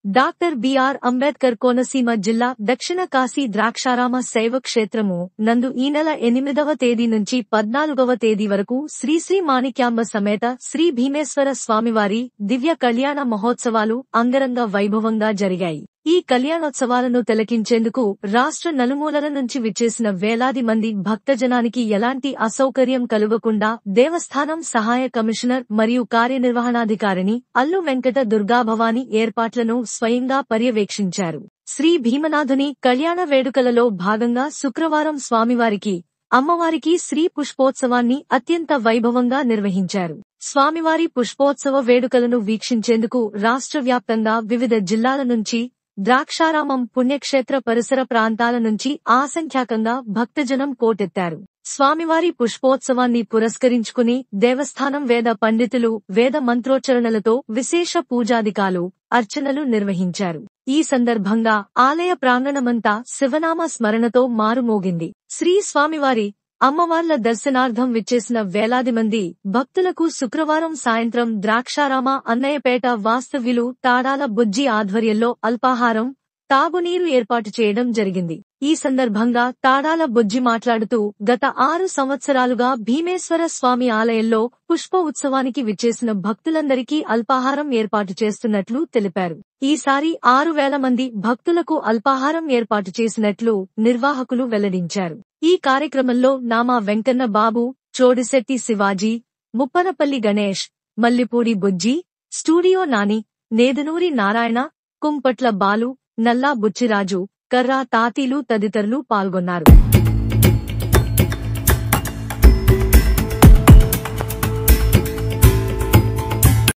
Doctor BR Ambedkar Konaseema జిల్లా దక్షిణ కాశీ ద్రాక్షారామ శైవ క్షేత్రము నందు ఈ నెల 8వ తేదీ నుంచి 14వ తేదీ వరకు శ్రీ శ్రీ మాణిక్యాంబ సమేత శ్రీ భీమేశ్వర స్వామివారి దివ్య కళ్యాణ మహోత్సవాలు అంగరంగ వైభవంగా జరిగాయి. ఈ కళ్యాణోత్సవాలను తిలకించేందుకు రాష్ట్ర నలుమూలల నుంచి విచ్చేసిన వేలాది మంది భక్తజనానికి ఎలాంటి అసౌకర్యం కలుగకుండా దేవస్థానం సహాయ కమిషనర్ మరియు కార్యనిర్వహణాధికారిణి అల్లు వెంకట దుర్గాభవాని ఏర్పాట్లను స్వయంగా పర్యవేక్షించారు. శ్రీ భీమనాథుని కళ్యాణ వేడుకలలో భాగంగా శుక్రవారం స్వామివారికి, అమ్మవారికి శ్రీ పుష్పోత్సవాన్ని అత్యంత వైభవంగా నిర్వహించారు. స్వామివారి పుష్పోత్సవ వేడుకలను వీక్షించేందుకు రాష్ట్ర వ్యాప్తంగా వివిధ జిల్లాల నుంచి, ద్రాక్షారామం పుణ్యక్షేత్ర పరిసర ప్రాంతాల నుంచి అసంఖ్యాకంగా భక్తజనం పోటెత్తారు. స్వామివారి పుష్పోత్సవాన్ని పురస్కరించుకుని దేవస్థానం వేద పండితులు వేద మంత్రోచ్చరణలతో విశేష పూజాదికాలు, అర్చనలు నిర్వహించారు. ఈ సందర్భంగా ఆలయ ప్రాంగణమంతా శివనామ స్మరణతో మారుమోగింది. శ్రీ స్వామివారి, అమ్మవార్ల దర్శనార్థం విచ్చేసిన వేలాది మంది భక్తులకు శుక్రవారం సాయంత్రం ద్రాక్షారామ అన్నయ్యపేట వాస్తవ్యులు తాడాల బుజ్జి ఆధ్వర్యంలో అల్పాహారం, తాగునీరు ఏర్పాటు చేయడం జరిగింది. ఈ సందర్భంగా తాడాల బుజ్జి మాట్లాడుతూ గత 6 సంవత్సరాలుగా భీమేశ్వర స్వామి ఆలయంలో పుష్ప ఉత్సవానికి విచ్చేసిన భక్తులందరికీ అల్పాహారం ఏర్పాటు చేస్తున్నట్లు తెలిపారు. ఈసారి 6,000 మంది భక్తులకు అల్పాహారం ఏర్పాటు చేసినట్లు నిర్వాహకులు వెల్లడించారు. ఈ కార్యక్రమంలో నామా వెంకన్న బాబు, చోడిశెట్టి శివాజీ, ముప్పనపల్లి గణేష్, మల్లిపూడి బుజ్జి, స్టూడియో నాని, నేదునూరి నారాయణ, కుంపట్ల బాలు, నల్లా బుచ్చిరాజు, కర్రా తాతీలు తదితరులు పాల్గొన్నారు.